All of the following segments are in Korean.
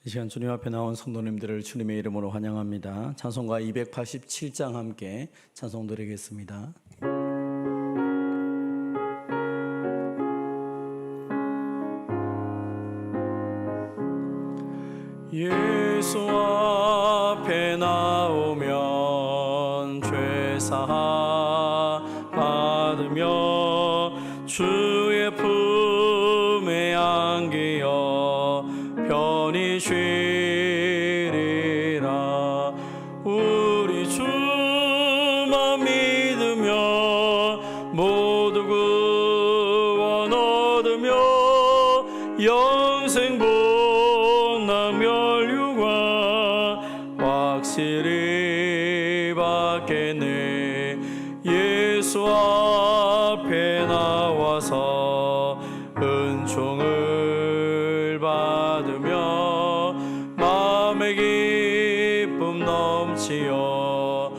이 시간 주님 앞에 나온 성도님들을 주님의 이름으로 환영합니다. 찬송가 287장 함께 찬송 드리겠습니다. 예수 앞에 나오면 죄사함 받으며 주의 품에 안기어 편히 쉬리라. 우리 주만 믿으며 모두 구원 얻으며 영생 복락 멸류관 확실히 받겠네. 예수 앞에 나와서 은총을 받으며 마음의 기쁨 넘치어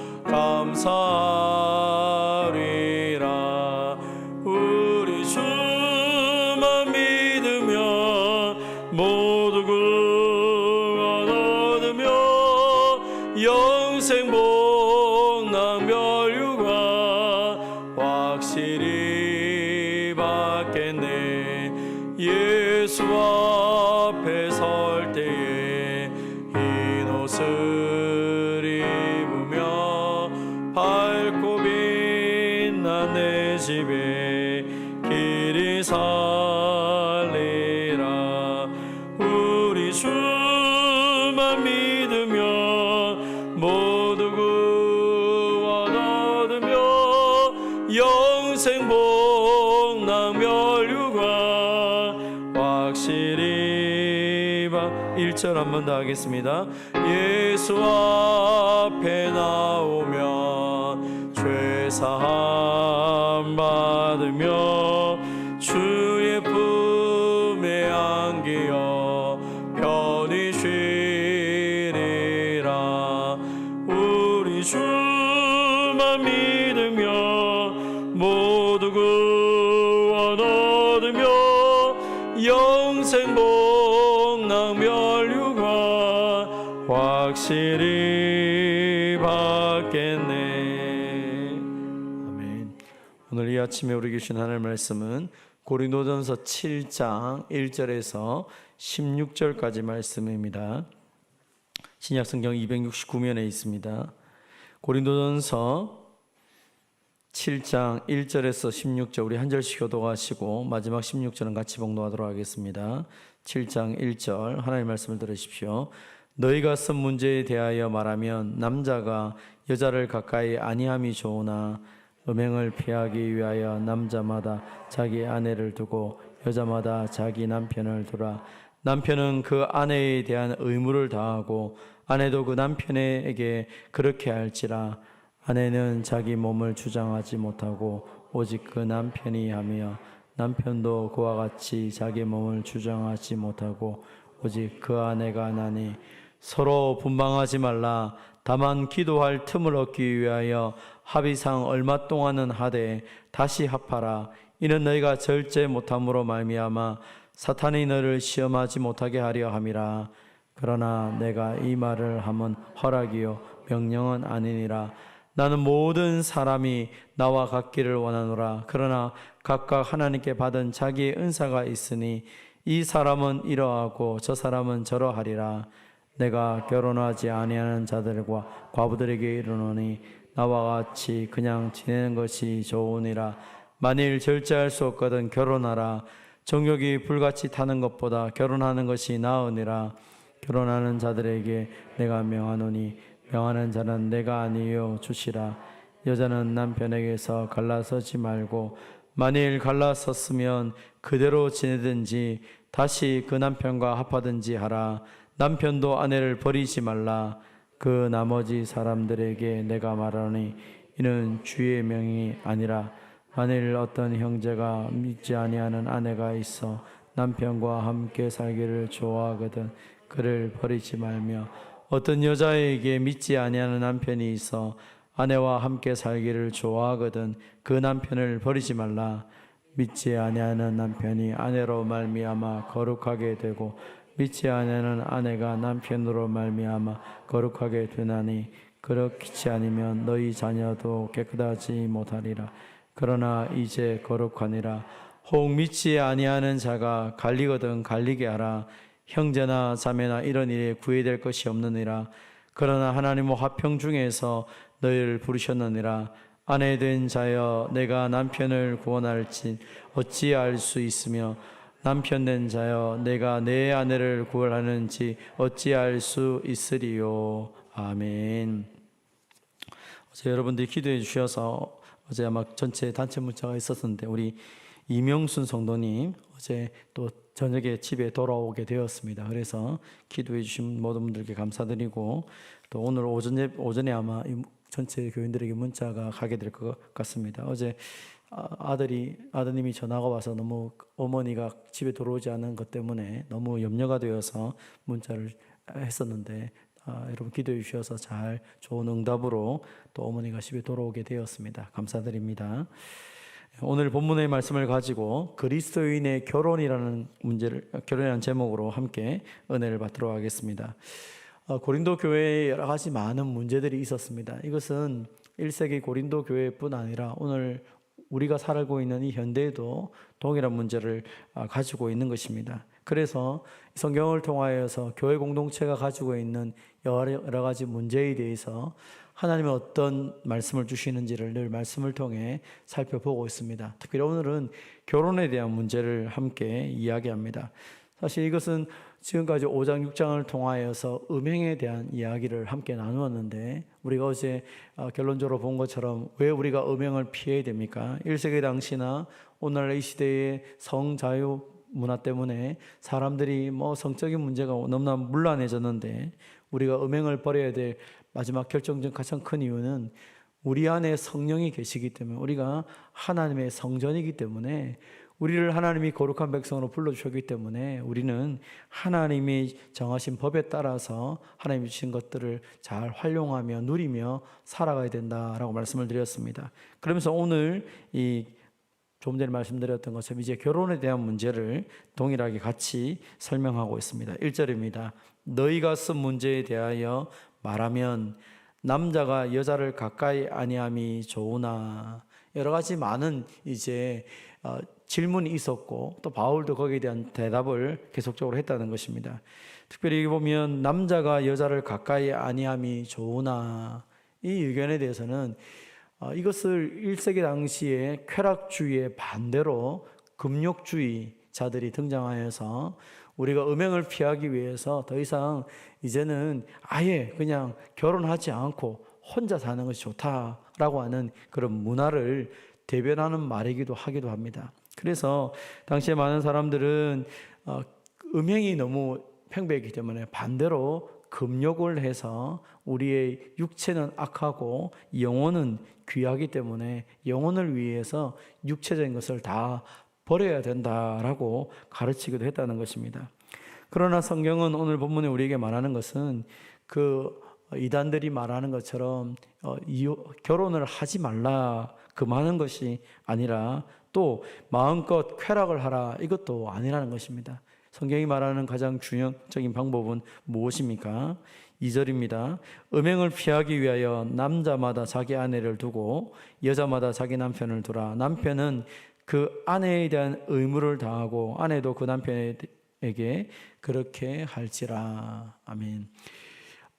감사하리라. 우리 주만 믿으며 모두 구원 얻으며 영생 복락 멸류관 확실히 받겠네. 예수 앞에 설 때에 흰 옷을 입으며 밝고 빛난 내 집에 길이 살리라. 우리 주만 믿으며 모두 구원 얻으며 영생 복락 멸류관 확실히 1절 한 번 더 하겠습니다. 예수 앞에 나오면 죄사함 받으며 주의 품에 안기어 편히 쉬리라. 우리 주만 믿으며 모두 구원 얻으며 영생 복락 멸류관 확실히 받겠네. 아멘. 오늘 이 아침에 우리 주신 하나님의 말씀은 고린도전서 7장 1절에서 16절까지 말씀입니다. 신약성경 269면에 있습니다. 고린도전서 7장 1절에서 16절 우리 한 절씩 교독하시고 마지막 16절은 같이 봉독하도록 하겠습니다. 7장 1절 하나님의 말씀을 들으십시오. 너희가 쓴 문제에 대하여 말하면 남자가 여자를 가까이 아니함이 좋으나 음행을 피하기 위하여 남자마다 자기 아내를 두고 여자마다 자기 남편을 두라. 남편은 그 아내에 대한 의무를 다하고 아내도 그 남편에게 그렇게 할지라. 아내는 자기 몸을 주장하지 못하고 오직 그 남편이 하며 남편도 그와 같이 자기 몸을 주장하지 못하고 오직 그 아내가 나니 서로 분방하지 말라. 다만 기도할 틈을 얻기 위하여 합의상 얼마 동안은 하되 다시 합하라. 이는 너희가 절제 못함으로 말미암아 사탄이 너를 시험하지 못하게 하려 함이라. 그러나 내가 이 말을 하면 허락이요 명령은 아니니라. 나는 모든 사람이 나와 같기를 원하노라. 그러나 각각 하나님께 받은 자기의 은사가 있으니 이 사람은 이러하고 저 사람은 저러하리라. 내가 결혼하지 아니하는 자들과 과부들에게 이르노니 나와 같이 그냥 지내는 것이 좋으니라. 만일 절제할 수 없거든 결혼하라. 정욕이 불같이 타는 것보다 결혼하는 것이 나으니라. 결혼하는 자들에게 내가 명하노니 명하는 자는 내가 아니요 주시라. 여자는 남편에게서 갈라서지 말고 만일 갈라섰으면 그대로 지내든지 다시 그 남편과 합하든지 하라. 남편도 아내를 버리지 말라. 그 나머지 사람들에게 내가 말하노니 이는 주의 명이 아니라 만일 어떤 형제가 믿지 아니하는 아내가 있어 남편과 함께 살기를 좋아하거든 그를 버리지 말며 어떤 여자에게 믿지 아니하는 남편이 있어 아내와 함께 살기를 좋아하거든 그 남편을 버리지 말라. 믿지 아니하는 남편이 아내로 말미암아 거룩하게 되고 믿지 아니하는 아내가 남편으로 말미암아 거룩하게 되나니 그렇지 않으면 너희 자녀도 깨끗하지 못하리라. 그러나 이제 거룩하니라. 혹 믿지 아니하는 자가 갈리거든 갈리게 하라. 형제나 자매나 이런 일에 구애될 것이 없느니라. 그러나 하나님은 화평 중에서 너희를 부르셨느니라. 아내 된 자여 내가 남편을 구원할지 어찌할 수 있으며 남편 된 자여 내가 내 아내를 구원하는지 어찌할 수 있으리요. 아멘. 어제 여러분들이 기도해 주셔서 어제 아마 전체 단체 문자가 있었는데 우리 이명순 성도님 어제 또 저녁에 집에 돌아오게 되었습니다. 그래서 기도해 주신 모든 분들께 감사드리고 또 오늘 오전에 아마 전체 교인들에게 문자가 가게 될 것 같습니다. 어제 아드님이 전화가 와서 너무 어머니가 집에 들어오지 않은 것 때문에 너무 염려가 되어서 문자를 했었는데 여러분 기도해 주셔서 잘 좋은 응답으로 또 어머니가 집에 돌아오게 되었습니다. 감사드립니다. 오늘 본문의 말씀을 가지고 그리스도인의 결혼이라는 제목으로 함께 은혜를 받도록 하겠습니다. 고린도 교회에 여러 가지 많은 문제들이 있었습니다. 이것은 1세기 고린도 교회뿐 아니라 오늘 우리가 살고 있는 이 현대에도 동일한 문제를 가지고 있는 것입니다. 그래서 성경을 통하여서 교회 공동체가 가지고 있는 여러 가지 문제에 대해서 하나님은 어떤 말씀을 주시는지를 늘 말씀을 통해 살펴보고 있습니다. 특별히 오늘은 결혼에 대한 문제를 함께 이야기합니다. 사실 이것은 지금까지 5장, 6장을 통하여서 음행에 대한 이야기를 함께 나누었는데 우리가 어제 결론적으로 본 것처럼 왜 우리가 음행을 피해야 됩니까? 1세기 당시나 오늘날 이 시대의 성자유 문화 때문에 사람들이 성적인 문제가 너무나 문란해졌는데 우리가 음행을 버려야 될 마지막 결정적 가장 큰 이유는 우리 안에 성령이 계시기 때문에 우리가 하나님의 성전이기 때문에 우리를 하나님이 거룩한 백성으로 불러주셨기 때문에 우리는 하나님이 정하신 법에 따라서 하나님이 주신 것들을 잘 활용하며 누리며 살아가야 된다라고 말씀을 드렸습니다. 그러면서 오늘 조금 전에 말씀드렸던 것처럼 이제 결혼에 대한 문제를 동일하게 같이 설명하고 있습니다. 1절입니다. 너희가 쓴 문제에 대하여 말하면 남자가 여자를 가까이 아니함이 좋으나 여러 가지 많은 질문이 있었고 또 바울도 거기에 대한 대답을 계속적으로 했다는 것입니다. 특별히 보면 남자가 여자를 가까이 아니함이 좋으나 이 의견에 대해서는 이것을 1세기 당시에 쾌락주의의 반대로 금욕주의자들이 등장하여서 우리가 음행을 피하기 위해서 더 이상 이제는 아예 그냥 결혼하지 않고 혼자 사는 것이 좋다라고 하는 그런 문화를 대변하는 말이기도 하기도 합니다. 그래서 당시에 많은 사람들은 음행이 너무 팽배했기 때문에 반대로 금욕을 해서 우리의 육체는 악하고 영혼은 귀하기 때문에 영혼을 위해서 육체적인 것을 다 버려야 된다라고 가르치기도 했다는 것입니다. 그러나 성경은 오늘 본문에 우리에게 말하는 것은 그 이단들이 말하는 것처럼 결혼을 하지 말라 그만한 것이 아니라 또 마음껏 쾌락을 하라 이것도 아니라는 것입니다. 성경이 말하는 가장 중요적인 방법은 무엇입니까? 2절입니다. 음행을 피하기 위하여 남자마다 자기 아내를 두고 여자마다 자기 남편을 두라. 남편은 그 아내에 대한 의무를 다하고 아내도 그 남편에게 그렇게 할지라. 아멘.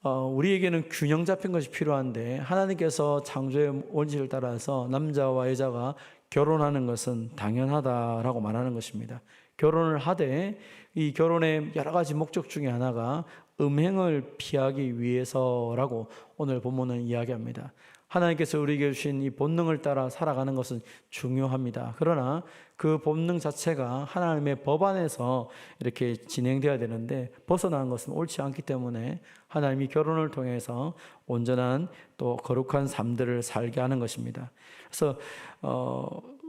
우리에게는 균형 잡힌 것이 필요한데 하나님께서 창조의 원칙을 따라서 남자와 여자가 결혼하는 것은 당연하다라고 말하는 것입니다. 결혼을 하되 이 결혼의 여러 가지 목적 중에 하나가 음행을 피하기 위해서라고 오늘 본문은 이야기합니다. 하나님께서 우리에게 주신 이 본능을 따라 살아가는 것은 중요합니다. 그러나 그 본능 자체가 하나님의 법 안에서 이렇게 진행되어야 되는데 벗어나는 것은 옳지 않기 때문에 하나님이 결혼을 통해서 온전한 또 거룩한 삶들을 살게 하는 것입니다. 그래서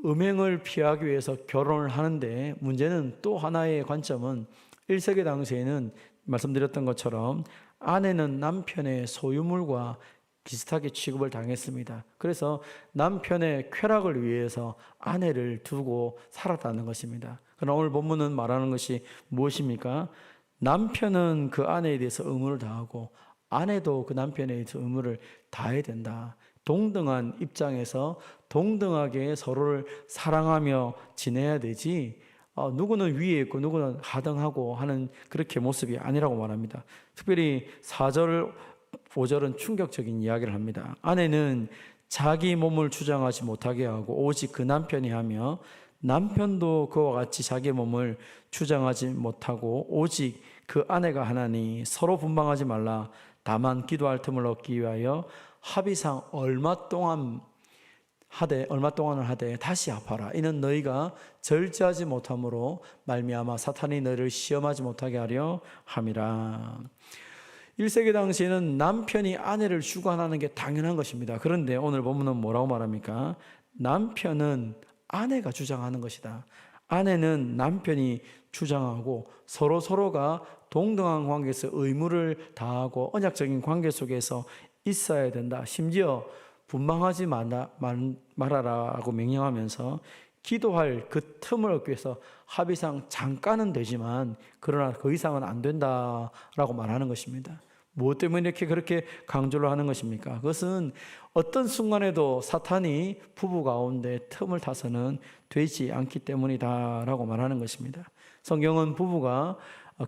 음행을 피하기 위해서 결혼을 하는데 문제는 또 하나의 관점은 1세기 당시에는 말씀드렸던 것처럼 아내는 남편의 소유물과 비슷하게 취급을 당했습니다. 그래서 남편의 쾌락을 위해서 아내를 두고 살았다는 것입니다. 그러나 오늘 본문은 말하는 것이 무엇입니까? 남편은 그 아내에 대해서 의무를 다하고 아내도 그 남편에 대해서 의무를 다해야 된다. 동등한 입장에서 동등하게 서로를 사랑하며 지내야 되지, 누구는 위에 있고 누구는 하등하고 하는 그렇게 모습이 아니라고 말합니다. 특별히 4절, 5절은 충격적인 이야기를 합니다. 아내는 자기 몸을 주장하지 못하게 하고 오직 그 남편이 하며, 남편도 그와 같이 자기 몸을 주장하지 못하고 오직 그 아내가 하나니 서로 분방하지 말라. 다만 기도할 틈을 얻기 위하여 합의상 얼마 동안을 하되 다시 합하라. 이는 너희가 절제하지 못함으로 말미암아 사탄이 너희를 시험하지 못하게 하려 함이라. 1세기 당시에는 남편이 아내를 주관하는 게 당연한 것입니다. 그런데 오늘 본문은 뭐라고 말합니까? 남편은 아내가 주장하는 것이다. 아내는 남편이 주장하고 서로가 동등한 관계에서 의무를 다하고 언약적인 관계 속에서 있어야 된다. 심지어 분방하지 말아라고 명령하면서 기도할 그 틈을 얻기 위해서 합의상 잠깐은 되지만 그러나 그 이상은 안 된다라고 말하는 것입니다. 무엇 때문에 이렇게 그렇게 강조를 하는 것입니까? 그것은 어떤 순간에도 사탄이 부부 가운데 틈을 타서는 되지 않기 때문이다라고 말하는 것입니다. 성경은 부부가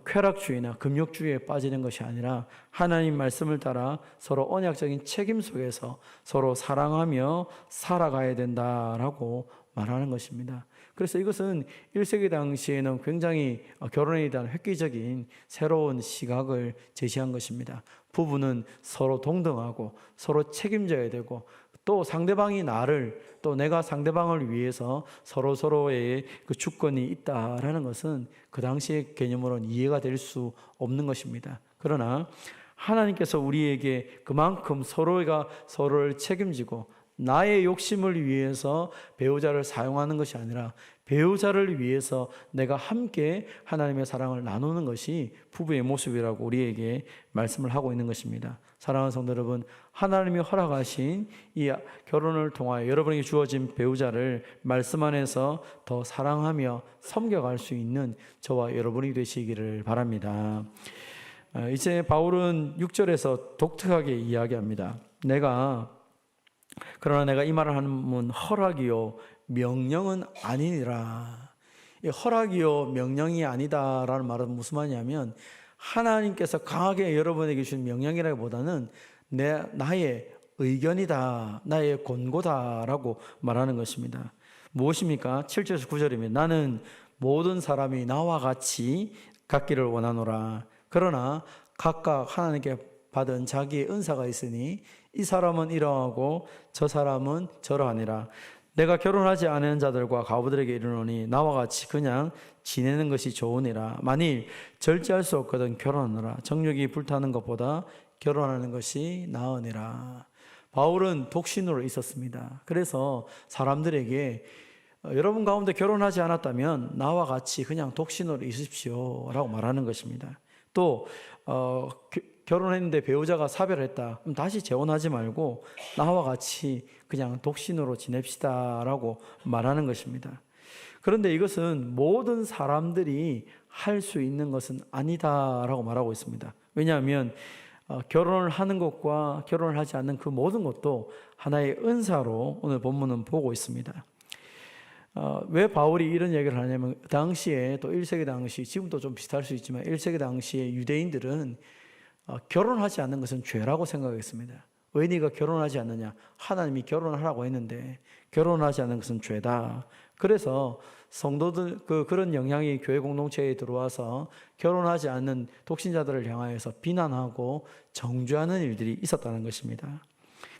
쾌락주의나 금욕주의에 빠지는 것이 아니라 하나님 말씀을 따라 서로 언약적인 책임 속에서 서로 사랑하며 살아가야 된다라고 말하는 것입니다. 그래서 이것은 1세기 당시에는 굉장히 결혼에 대한 획기적인 새로운 시각을 제시한 것입니다. 부부는 서로 동등하고 서로 책임져야 되고, 또 상대방이 나를, 또 내가 상대방을 위해서 서로의 그 주권이 있다라는 것은 그 당시의 개념으로는 이해가 될 수 없는 것입니다. 그러나 하나님께서 우리에게 그만큼 서로가 서로를 책임지고 나의 욕심을 위해서 배우자를 사용하는 것이 아니라 배우자를 위해서 내가 함께 하나님의 사랑을 나누는 것이 부부의 모습이라고 우리에게 말씀을 하고 있는 것입니다. 사랑하는 성도 여러분, 하나님이 허락하신 이 결혼을 통하여 여러분에게 주어진 배우자를 말씀 안에서 더 사랑하며 섬겨갈 수 있는 저와 여러분이 되시기를 바랍니다. 이제 바울은 6절에서 독특하게 이야기합니다. 그러나 내가 이 말을 하면 허락이요 명령은 아니니라. 이 허락이요 명령이 아니다라는 말은 무슨 말이냐면, 하나님께서 강하게 여러분에게 주신 명령이라기보다는 나의 의견이다, 나의 권고다라고 말하는 것입니다. 무엇입니까? 7절에서 9절입니다. 나는 모든 사람이 나와 같이 갖기를 원하노라. 그러나 각각 하나님께 받은 자기의 은사가 있으니 이 사람은 이러하고 저 사람은 저러하니라. 내가 결혼하지 않은 자들과 과부들에게 이르노니 나와 같이 그냥 지내는 것이 좋으니라. 만일 절제할 수 없거든 결혼하노라. 정욕이 불타는 것보다 결혼하는 것이 나으니라. 바울은 독신으로 있었습니다. 그래서 사람들에게 여러분 가운데 결혼하지 않았다면 나와 같이 그냥 독신으로 있으십시오 라고 말하는 것입니다. 또 결혼했는데 배우자가 사별했다, 그럼 다시 재혼하지 말고 나와 같이 그냥 독신으로 지냅시다 라고 말하는 것입니다. 그런데 이것은 모든 사람들이 할 수 있는 것은 아니다 라고 말하고 있습니다. 왜냐하면 결혼을 하는 것과 결혼을 하지 않는 그 모든 것도 하나의 은사로 오늘 본문은 보고 있습니다. 왜 바울이 이런 얘기를 하냐면, 당시에 또 1세기 당시, 지금도 좀 비슷할 수 있지만 1세기 당시에 유대인들은 결혼하지 않는 것은 죄라고 생각했습니다. 왜 네가 결혼하지 않느냐? 하나님이 결혼하라고 했는데 결혼하지 않는 것은 죄다. 그래서 성도들 그런 영향이 교회 공동체에 들어와서 결혼하지 않는 독신자들을 향하여서 비난하고 정죄하는 일들이 있었다는 것입니다.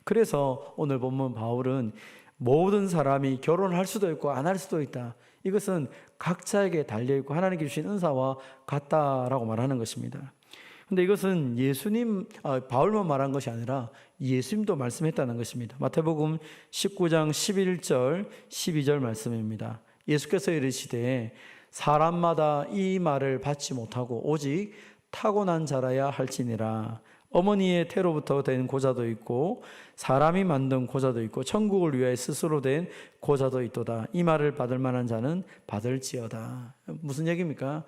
그래서 오늘 본문 바울은 모든 사람이 결혼할 수도 있고 안 할 수도 있다, 이것은 각자에게 달려있고 하나님께 주신 은사와 같다라고 말하는 것입니다. 근데 이것은 바울만 말한 것이 아니라 예수님도 말씀했다는 것입니다. 마태복음 19장 11절 12절 말씀입니다. 예수께서 이르시되 사람마다 이 말을 받지 못하고 오직 타고난 자라야 할지니라. 어머니의 태로부터 된 고자도 있고 사람이 만든 고자도 있고 천국을 위하여 스스로 된 고자도 있도다. 이 말을 받을 만한 자는 받을지어다. 무슨 얘기입니까?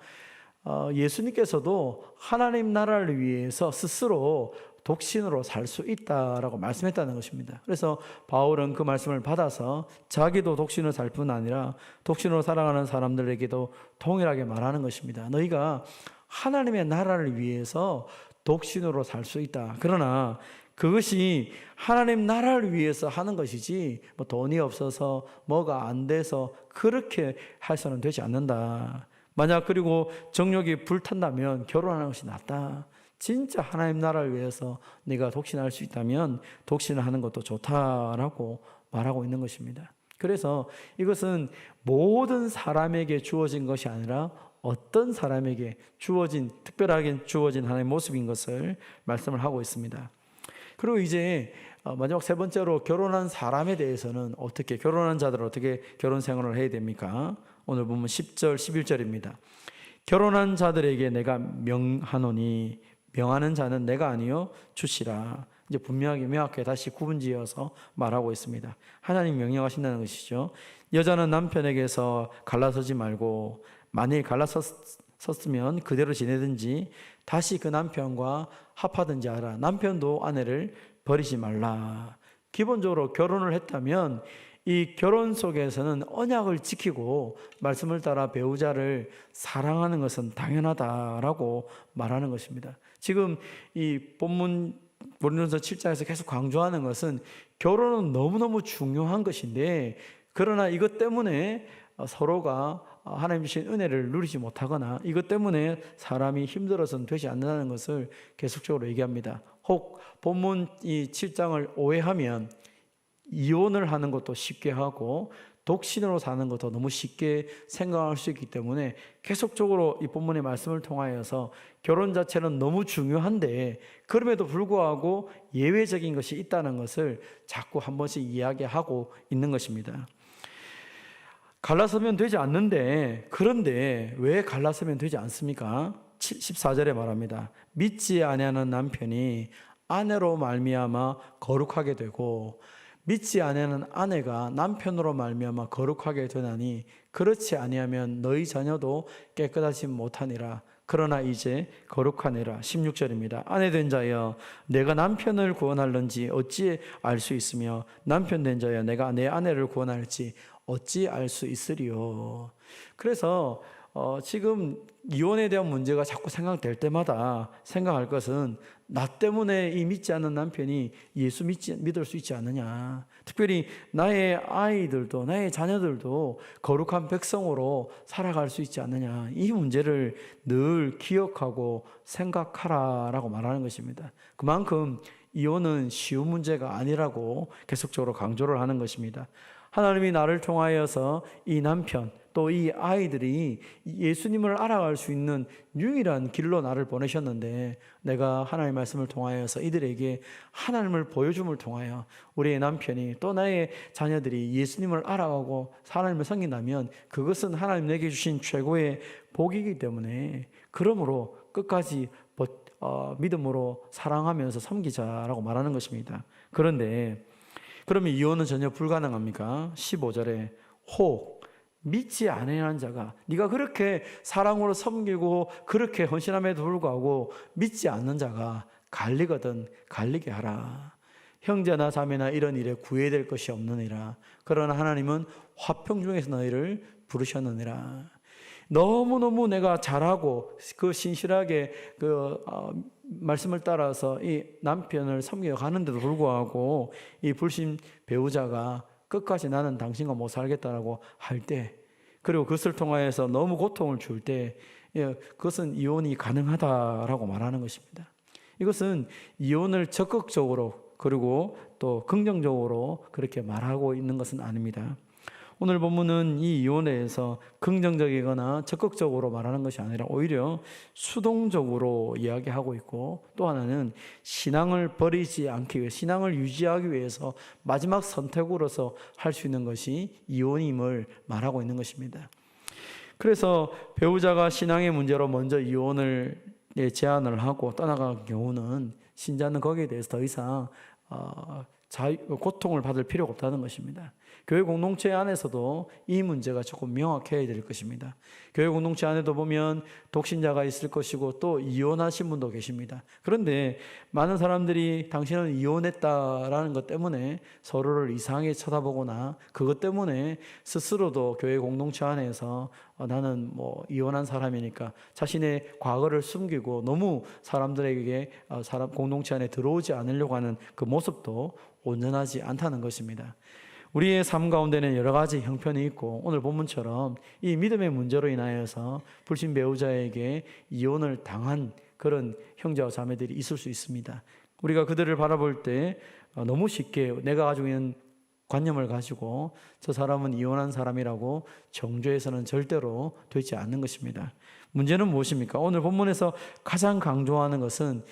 예수님께서도 하나님 나라를 위해서 스스로 독신으로 살 수 있다라고 말씀했다는 것입니다. 그래서 바울은 그 말씀을 받아서 자기도 독신으로 살 뿐 아니라 독신으로 살아가는 사람들에게도 동일하게 말하는 것입니다. 너희가 하나님의 나라를 위해서 독신으로 살 수 있다. 그러나 그것이 하나님 나라를 위해서 하는 것이지 뭐 돈이 없어서 뭐가 안 돼서 그렇게 해서는 되지 않는다. 만약 그리고 정욕이 불탄다면 결혼하는 것이 낫다. 진짜 하나님 나라를 위해서 네가 독신할 수 있다면 독신을 하는 것도 좋다라고 말하고 있는 것입니다. 그래서 이것은 모든 사람에게 주어진 것이 아니라 어떤 사람에게 특별하게 주어진 하나님의 모습인 것을 말씀을 하고 있습니다. 그리고 이제 마지막 세 번째로 결혼한 사람에 대해서는 결혼한 자들은 어떻게 결혼 생활을 해야 됩니까? 오늘 보면 10절, 11절입니다. 결혼한 자들에게 내가 명하노니 명하는 자는 내가 아니요 주시라. 이제 분명하게 명확하게 다시 구분지어서 말하고 있습니다. 하나님 명령하신다는 것이죠. 여자는 남편에게서 갈라서지 말고 만일 갈라섰으면 그대로 지내든지 다시 그 남편과 합하든지 하라. 남편도 아내를 버리지 말라. 기본적으로 결혼을 했다면 이 결혼 속에서는 언약을 지키고 말씀을 따라 배우자를 사랑하는 것은 당연하다라고 말하는 것입니다. 지금 이 본문 고린도전서 7장에서 계속 강조하는 것은 결혼은 너무너무 중요한 것인데, 그러나 이것 때문에 서로가 하나님 주신 은혜를 누리지 못하거나 이것 때문에 사람이 힘들어서는 되지 않는다는 것을 계속적으로 얘기합니다. 혹 본문 이 7장을 오해하면 이혼을 하는 것도 쉽게 하고 독신으로 사는 것도 너무 쉽게 생각할 수 있기 때문에 계속적으로 이 본문의 말씀을 통하여서 결혼 자체는 너무 중요한데 그럼에도 불구하고 예외적인 것이 있다는 것을 자꾸 한 번씩 이야기하고 있는 것입니다. 갈라서면 되지 않는데, 그런데 왜 갈라서면 되지 않습니까? 14절에 말합니다. 믿지 아니하는 남편이 아내로 말미암아 거룩하게 되고 믿지 아니하는 아내가 남편으로 말미암아 거룩하게 되나니 그렇지 아니하면 너희 자녀도 깨끗하지 못하니라. 그러나 이제 거룩하니라. 16절입니다. 아내 된 자여 내가 남편을 구원할는지 어찌 알 수 있으며 남편 된 자여 내가 내 아내를 구원할지 어찌 알 수 있으리요. 그래서 지금 이혼에 대한 문제가 자꾸 생각될 때마다 생각할 것은 나 때문에 이 믿지 않는 남편이 예수 믿을 수 있지 않느냐. 특별히 나의 아이들도 나의 자녀들도 거룩한 백성으로 살아갈 수 있지 않느냐. 이 문제를 늘 기억하고 생각하라라고 말하는 것입니다. 그만큼 이혼은 쉬운 문제가 아니라고 계속적으로 강조를 하는 것입니다. 하나님이 나를 통하여서 이 남편 또 이 아이들이 예수님을 알아갈 수 있는 유일한 길로 나를 보내셨는데 내가 하나님의 말씀을 통하여서 이들에게 하나님을 보여줌을 통하여 우리의 남편이 또 나의 자녀들이 예수님을 알아가고 하나님을 섬긴다면 그것은 하나님 내게 주신 최고의 복이기 때문에 그러므로 끝까지 믿음으로 사랑하면서 섬기자라고 말하는 것입니다. 그런데 그러면 이혼은 전혀 불가능합니까? 15절에 혹 믿지 아니하는 자가, 네가 그렇게 사랑으로 섬기고 그렇게 헌신함에도 불구하고 믿지 않는 자가 갈리거든 갈리게 하라. 형제나 자매나 이런 일에 구애될 것이 없느니라. 그러나 하나님은 화평 중에서 너희를 부르셨느니라. 너무너무 내가 잘하고 그 신실하게 말씀을 따라서 이 남편을 섬겨 가는데도 불구하고 이 불신 배우자가 끝까지 나는 당신과 못 살겠다라고 할 때, 그리고 그것을 통하여서 너무 고통을 줄 때, 그것은 이혼이 가능하다라고 말하는 것입니다. 이것은 이혼을 적극적으로 그리고 또 긍정적으로 그렇게 말하고 있는 것은 아닙니다. 오늘 본문은 이 이혼에 대해서 긍정적이거나 적극적으로 말하는 것이 아니라 오히려 수동적으로 이야기하고 있고, 또 하나는 신앙을 버리지 않기 위해, 신앙을 유지하기 위해서 마지막 선택으로서 할 수 있는 것이 이혼임을 말하고 있는 것입니다. 그래서 배우자가 신앙의 문제로 먼저 이혼을 제안을 하고 떠나간 경우는 신자는 거기에 대해서 더 이상 고통을 받을 필요가 없다는 것입니다. 교회 공동체 안에서도 이 문제가 조금 명확해야 될 것입니다. 교회 공동체 안에도 보면 독신자가 있을 것이고 또 이혼하신 분도 계십니다. 그런데 많은 사람들이 당신은 이혼했다라는 것 때문에 서로를 이상하게 쳐다보거나 그것 때문에 스스로도 교회 공동체 안에서 나는 뭐 이혼한 사람이니까 자신의 과거를 숨기고 너무 사람들에게 공동체 안에 들어오지 않으려고 하는 그 모습도 온전하지 않다는 것입니다. 우리의 삶 가운데는 여러 가지 형편이 있고 오늘 본문처럼 이 믿음의 문제로 인하여서 불신 배우자에게 이혼을 당한 그런 형제와 자매들이 있을 수 있습니다. 우리가 그들을 바라볼 때 너무 쉽게 내가 가지고 있는 관념을 가지고 저 사람은 이혼한 사람이라고 정죄해서는 절대로 되지 않는 것입니다. 문제는 무엇입니까? 오늘 본문에서 가장 강조하는 것은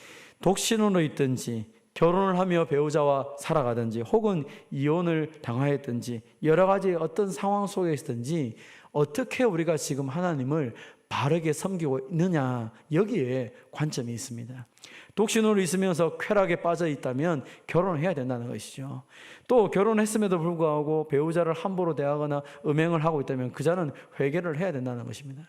독신으로 있든지 결혼을 하며 배우자와 살아가든지 혹은 이혼을 당하였든지 여러 가지 어떤 상황 속에 있든지 어떻게 우리가 지금 하나님을 바르게 섬기고 있느냐, 여기에 관점이 있습니다. 독신으로 있으면서 쾌락에 빠져 있다면 결혼을 해야 된다는 것이죠. 또 결혼했음에도 불구하고 배우자를 함부로 대하거나 음행을 하고 있다면 그 자는 회개를 해야 된다는 것입니다.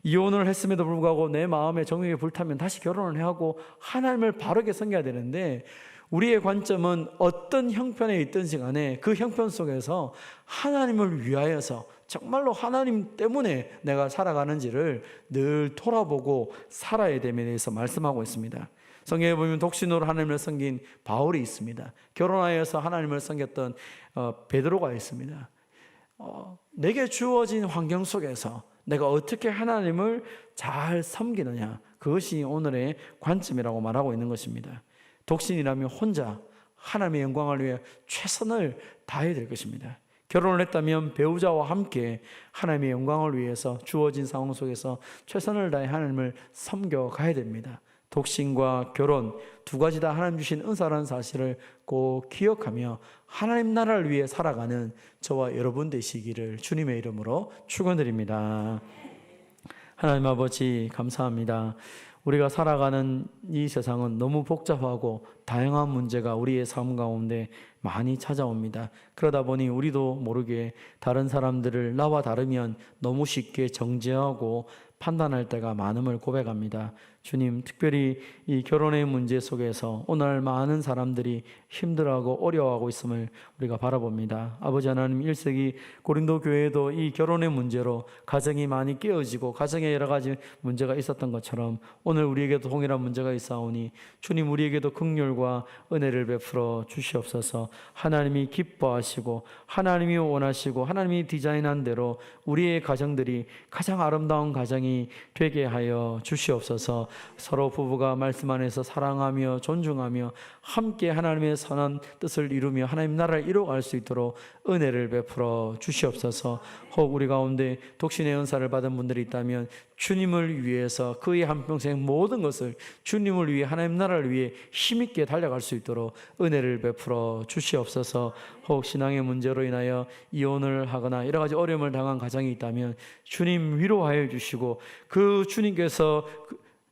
이혼을 했음에도 불구하고 내 마음에 정욕이 불타면 다시 결혼을 해야 하고 하나님을 바르게 섬겨야 되는데, 우리의 관점은 어떤 형편에 있든지 간에 그 형편 속에서 하나님을 위하여서 정말로 하나님 때문에 내가 살아가는지를 늘 돌아보고 살아야 됨에 대해서 말씀하고 있습니다. 성경에 보면 독신으로 하나님을 섬긴 바울이 있습니다. 결혼하여서 하나님을 섬겼던 베드로가 있습니다. 내게 주어진 환경 속에서 내가 어떻게 하나님을 잘 섬기느냐, 그것이 오늘의 관점이라고 말하고 있는 것입니다. 독신이라면 혼자 하나님의 영광을 위해 최선을 다해야 될 것입니다. 결혼을 했다면 배우자와 함께 하나님의 영광을 위해서 주어진 상황 속에서 최선을 다해 하나님을 섬겨가야 됩니다. 독신과 결혼 두 가지 다 하나님 주신 은사라는 사실을 꼭 기억하며 하나님 나라를 위해 살아가는 저와 여러분 되시기를 주님의 이름으로 축원드립니다. 하나님 아버지 감사합니다. 우리가 살아가는 이 세상은 너무 복잡하고 다양한 문제가 우리의 삶 가운데 많이 찾아옵니다. 그러다 보니 우리도 모르게 다른 사람들을 나와 다르면 너무 쉽게 정죄하고 판단할 때가 많음을 고백합니다. 주님, 특별히 이 결혼의 문제 속에서 오늘 많은 사람들이 힘들어하고 어려워하고 있음을 우리가 바라봅니다. 아버지 하나님, 1세기 고린도 교회도 이 결혼의 문제로 가정이 많이 깨어지고 가정에 여러 가지 문제가 있었던 것처럼 오늘 우리에게도 동일한 문제가 있사오니 주님, 우리에게도 긍휼과 은혜를 베풀어 주시옵소서. 하나님이 기뻐하시고 하나님이 원하시고 하나님이 디자인한 대로 우리의 가정들이 가장 아름다운 가정이 되게 하여 주시옵소서. 서로 부부가 말씀 안에서 사랑하며 존중하며 함께 하나님의 선한 뜻을 이루며 하나님 나라를 이루어갈 수 있도록 은혜를 베풀어 주시옵소서. 혹 우리 가운데 독신의 은사를 받은 분들이 있다면 주님을 위해서 그의 한평생 모든 것을 주님을 위해 하나님 나라를 위해 힘있게 달려갈 수 있도록 은혜를 베풀어 주시옵소서. 혹 신앙의 문제로 인하여 이혼을 하거나 여러 가지 어려움을 당한 가정이 있다면 주님 위로하여 주시고 그 주님께서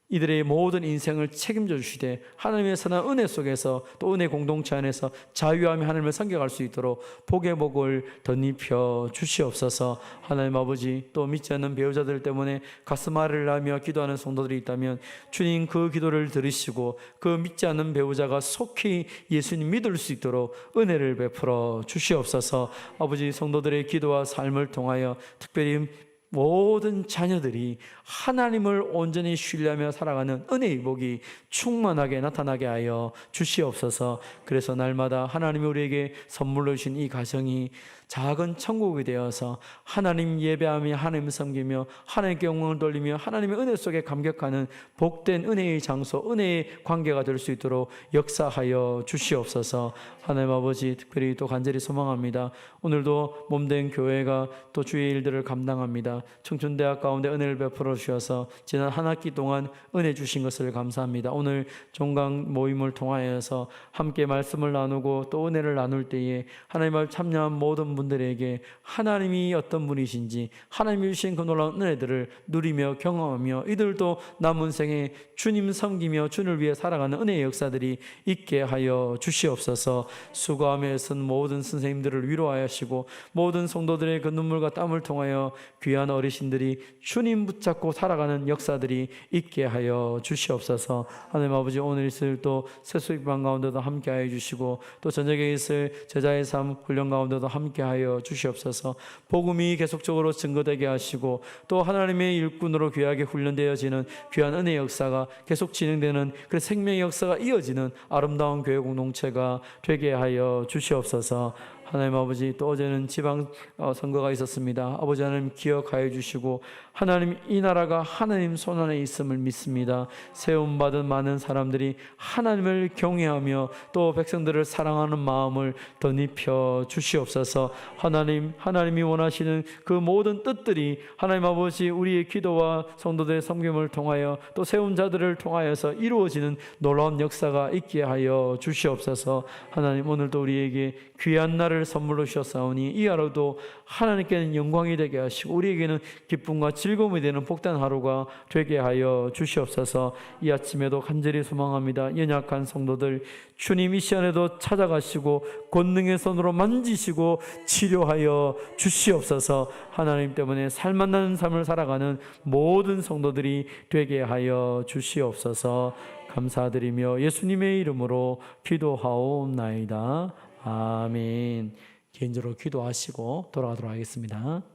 이들의 모든 인생을 책임져 주시되 하나님의 선한 은혜 속에서 또 은혜 공동체 안에서 자유하며 하나님을 섬겨갈 수 있도록 복의 복을 덧입혀 주시옵소서. 하나님 아버지, 또 믿지 않는 배우자들 때문에 가슴 아래를 하며 기도하는 성도들이 있다면 주님 그 기도를 들으시고 그 믿지 않는 배우자가 속히 예수님 믿을 수 있도록 은혜를 베풀어 주시옵소서. 아버지, 성도들의 기도와 삶을 통하여 특별히 모든 자녀들이 하나님을 온전히 신뢰하며 살아가는 은혜의 복이 충만하게 나타나게 하여 주시옵소서. 그래서 날마다 하나님이 우리에게 선물로 주신 이 가정이 작은 천국이 되어서 하나님 예배하며 하나님 섬기며 하나님께 영광을 돌리며 하나님의 은혜 속에 감격하는 복된 은혜의 장소, 은혜의 관계가 될 수 있도록 역사하여 주시옵소서. 하나님 아버지, 특별히 또 간절히 소망합니다. 오늘도 몸된 교회가 또 주의 일들을 감당합니다. 감사합니다. 청춘대학 가운데 은혜를 베풀어 주셔서 지난 한 학기 동안 은혜 주신 것을 감사합니다. 오늘 종강 모임을 통하여서 함께 말씀을 나누고 또 은혜를 나눌 때에 하나님을 참여한 모든 분들에게 하나님이 어떤 분이신지 하나님이 주신 그 놀라운 은혜들을 누리며 경험하며 이들도 남은 생에 주님 섬기며 주님을 위해 살아가는 은혜의 역사들이 있게 하여 주시옵소서. 수고하며 애쓴 모든 선생님들을 위로하시고 모든 성도들의 그 눈물과 땀을 통하여 귀한 어르신들이 주님 붙잡고 살아가는 역사들이 있게 하여 주시옵소서. 하나님 아버지, 오늘 있을 또 세수익반 가운데도 함께하여 주시고 또 저녁에 있을 제자의 삶 훈련 가운데도 함께하여 주시옵소서. 복음이 계속적으로 증거되게 하시고 또 하나님의 일꾼으로 귀하게 훈련되어지는 귀한 은혜의 역사가 계속 진행되는 그 생명의 역사가 이어지는 아름다운 교회 공동체가 되게 하여 주시옵소서. 하나님 아버지, 또 어제는 지방 선거가 있었습니다. 아버지 하나님 기억하여 주시고 하나님, 이 나라가 하나님 손안에 있음을 믿습니다. 세움받은 많은 사람들이 하나님을 경외하며 또 백성들을 사랑하는 마음을 덧입혀 주시옵소서. 하나님이 원하시는 그 모든 뜻들이 하나님 아버지 우리의 기도와 성도들의 섬김을 통하여 또 세운 자들을 통하여서 이루어지는 놀라운 역사가 있게 하여 주시옵소서. 하나님, 오늘도 우리에게 귀한 날을 선물로 주셨사오니 이 하루도 하나님께는 영광이 되게 하시고 우리에게는 기쁨과 즐거움이 되는 복된 하루가 되게 하여 주시옵소서. 이 아침에도 간절히 소망합니다. 연약한 성도들 주님 이 시간에도 찾아가시고 권능의 손으로 만지시고 치료하여 주시옵소서. 하나님 때문에 살맛나는 삶을 살아가는 모든 성도들이 되게 하여 주시옵소서. 감사드리며 예수님의 이름으로 기도하옵나이다. 아멘. 개인적으로 기도하시고 돌아가도록 하겠습니다.